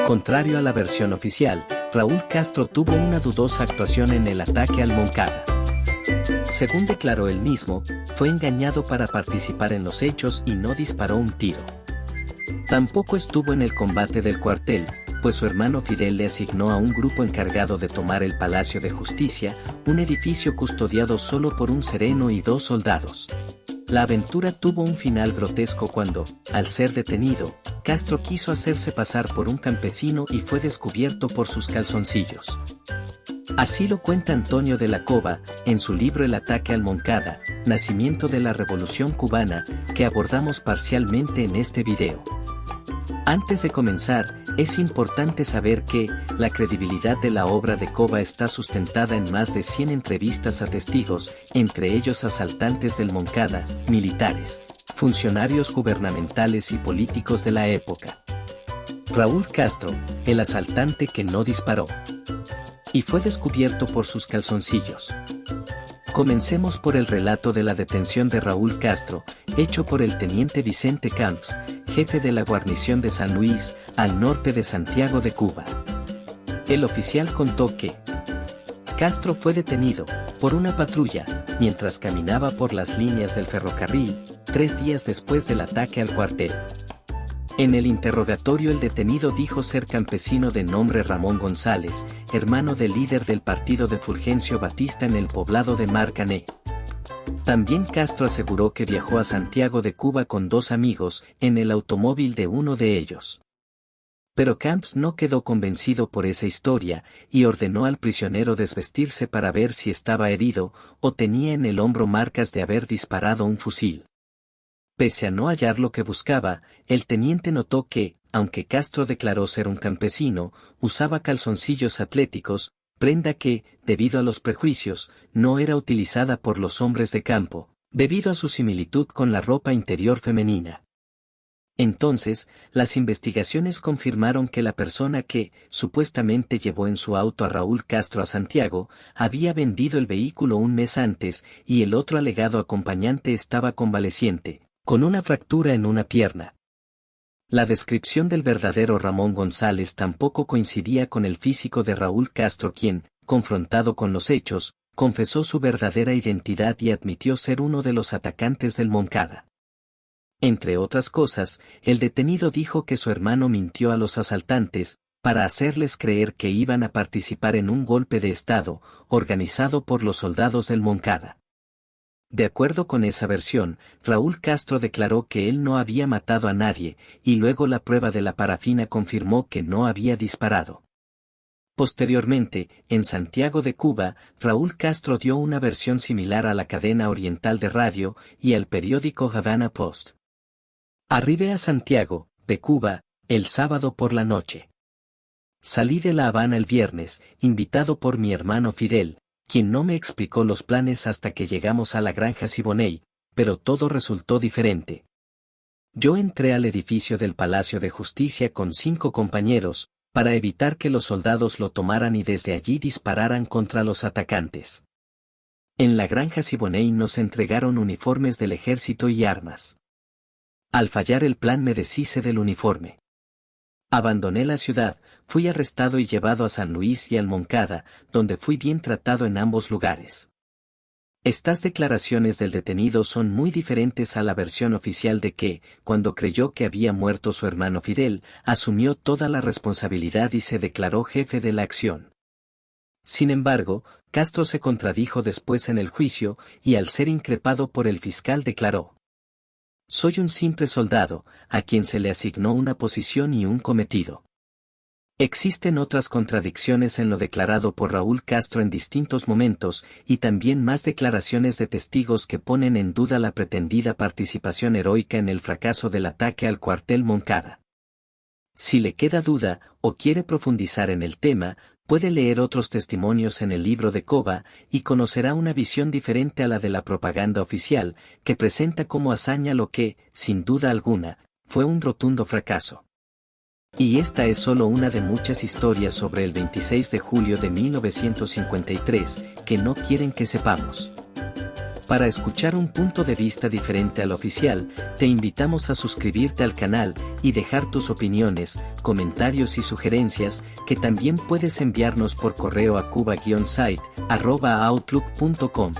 Contrario a la versión oficial, Raúl Castro tuvo una dudosa actuación en el ataque al Moncada. Según declaró él mismo, fue engañado para participar en los hechos y no disparó un tiro. Tampoco estuvo en el combate del cuartel, pues su hermano Fidel le asignó a un grupo encargado de tomar el Palacio de Justicia, un edificio custodiado solo por un sereno y 2 soldados. La aventura tuvo un final grotesco cuando, al ser detenido, Castro quiso hacerse pasar por un campesino y fue descubierto por sus calzoncillos. Así lo cuenta Antonio de la Cova, en su libro El ataque al Moncada, Nacimiento de la Revolución Cubana, que abordamos parcialmente en este video. Antes de comenzar, es importante saber que, la credibilidad de la obra de Cova está sustentada en más de 100 entrevistas a testigos, entre ellos asaltantes del Moncada, militares, funcionarios gubernamentales y políticos de la época. Raúl Castro, el asaltante que no disparó. Y fue descubierto por sus calzoncillos. Comencemos por el relato de la detención de Raúl Castro, hecho por el teniente Vicente Camps, jefe de la guarnición de San Luis, al norte de Santiago de Cuba. El oficial contó que Castro fue detenido por una patrulla mientras caminaba por las líneas del ferrocarril, 3 días después del ataque al cuartel. En el interrogatorio el detenido dijo ser campesino de nombre Ramón González, hermano del líder del partido de Fulgencio Batista en el poblado de Marcané. También Castro aseguró que viajó a Santiago de Cuba con 2 amigos, en el automóvil de uno de ellos. Pero Camps no quedó convencido por esa historia, y ordenó al prisionero desvestirse para ver si estaba herido, o tenía en el hombro marcas de haber disparado un fusil. Pese a no hallar lo que buscaba, el teniente notó que, aunque Castro declaró ser un campesino, usaba calzoncillos atléticos, prenda que, debido a los prejuicios, no era utilizada por los hombres de campo, debido a su similitud con la ropa interior femenina. Entonces, las investigaciones confirmaron que la persona que, supuestamente llevó en su auto a Raúl Castro a Santiago, había vendido el vehículo un mes antes y el otro alegado acompañante estaba convaleciente, con una fractura en una pierna. La descripción del verdadero Ramón González tampoco coincidía con el físico de Raúl Castro, quien, confrontado con los hechos, confesó su verdadera identidad y admitió ser uno de los atacantes del Moncada. Entre otras cosas, el detenido dijo que su hermano mintió a los asaltantes, para hacerles creer que iban a participar en un golpe de Estado, organizado por los soldados del Moncada. De acuerdo con esa versión, Raúl Castro declaró que él no había matado a nadie, y luego la prueba de la parafina confirmó que no había disparado. Posteriormente, en Santiago de Cuba, Raúl Castro dio una versión similar a la cadena oriental de radio y al periódico Havana Post. Arribé a Santiago, de Cuba, el sábado por la noche. Salí de La Habana el viernes, invitado por mi hermano Fidel, quien no me explicó los planes hasta que llegamos a la granja Siboney, pero todo resultó diferente. Yo entré al edificio del Palacio de Justicia con 5 compañeros, para evitar que los soldados lo tomaran y desde allí dispararan contra los atacantes. En la granja Siboney nos entregaron uniformes del ejército y armas. Al fallar el plan me deshice del uniforme. Abandoné la ciudad, fui arrestado y llevado a San Luis y al Moncada, donde fui bien tratado en ambos lugares. Estas declaraciones del detenido son muy diferentes a la versión oficial de que, cuando creyó que había muerto su hermano Fidel, asumió toda la responsabilidad y se declaró jefe de la acción. Sin embargo, Castro se contradijo después en el juicio, y al ser increpado por el fiscal declaró: «Soy un simple soldado, a quien se le asignó una posición y un cometido». Existen otras contradicciones en lo declarado por Raúl Castro en distintos momentos, y también más declaraciones de testigos que ponen en duda la pretendida participación heroica en el fracaso del ataque al cuartel Moncada. Si le queda duda, o quiere profundizar en el tema, puede leer otros testimonios en el libro de Cova, y conocerá una visión diferente a la de la propaganda oficial, que presenta como hazaña lo que, sin duda alguna, fue un rotundo fracaso. Y esta es solo una de muchas historias sobre el 26 de julio de 1953, que no quieren que sepamos. Para escuchar un punto de vista diferente al oficial, te invitamos a suscribirte al canal y dejar tus opiniones, comentarios y sugerencias, que también puedes enviarnos por correo a cuba-site@outlook.com.